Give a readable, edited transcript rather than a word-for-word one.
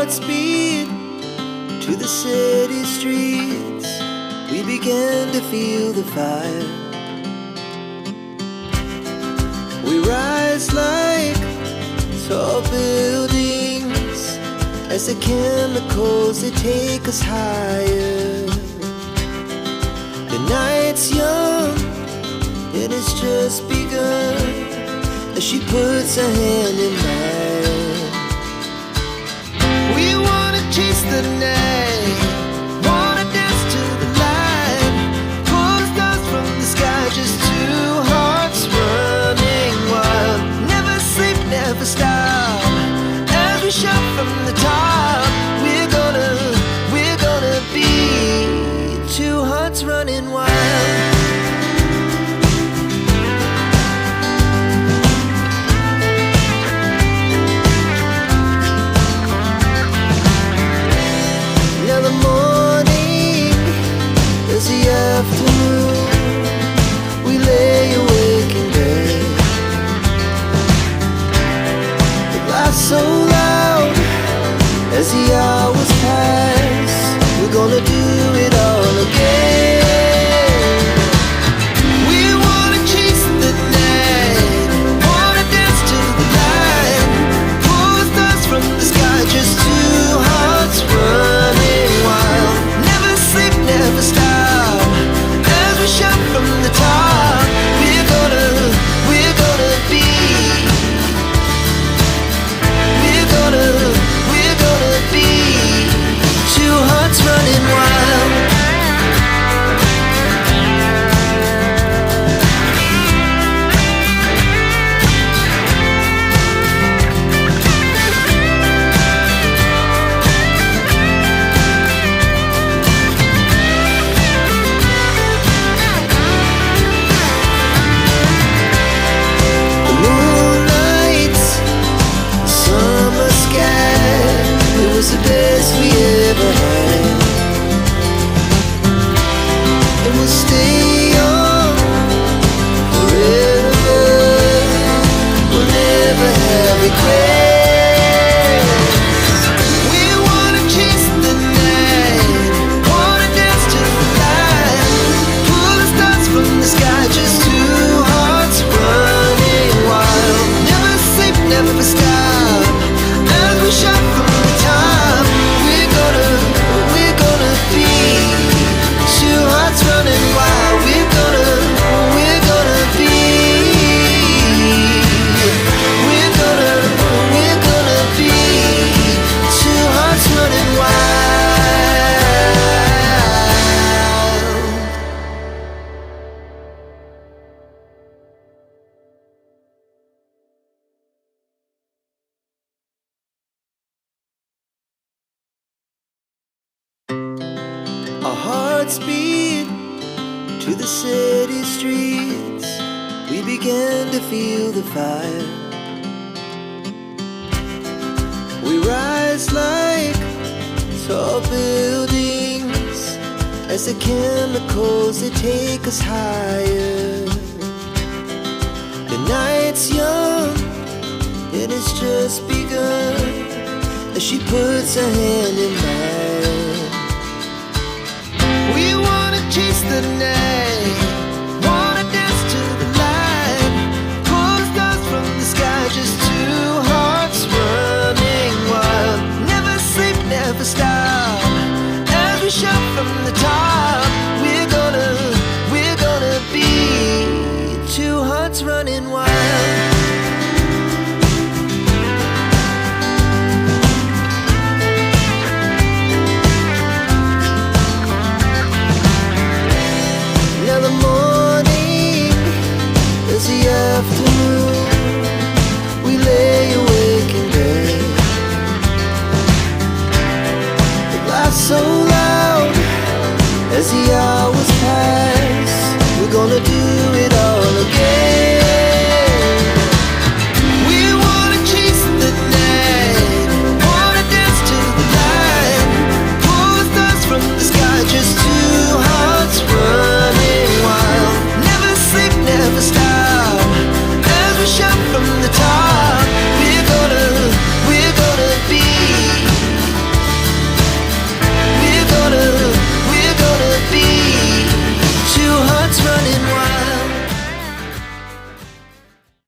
hearts beat to the city streets. We began to feel the fire. We rise like tall buildings as the chemicals, they take us higher. The night's young and it's just begun as she puts her hand in mine. We wanna chase the night, wanna dance to the light, pull the stars from the sky, just two hearts running wild. Never sleep, never stop, as we shout from the top. We're gonna be two hearts running wild. Now the morning is the afternoon. We lay awake in bed. The laughs so loud as the hours pass. We're gonna do it all again. We wanna chase the night, wanna dance to the light, pull the stars from the sky, just two hearts running wild. Never sleep, never stop, as we shout from the top. We're gonna be, we're gonna be two hearts running wild. The moonlight, summer sky, it was the best we ever had. And we'll stay on forever. We'll never have regrets. We wanna chase the night, wanna dance to the light, pull the stars from the sky, just two hearts running wild. Never sleep, never stop, as we shout from the top. We're gonna be two hearts running wild. We're gonna be, we're gonna be two hearts running wild. Our hearts beat to the city streets. We began to feel the fire. We rise like tall buildings as the chemicals, they take us higher. The night's young and it's just begun as she puts her hand in mine. We wanna chase the night,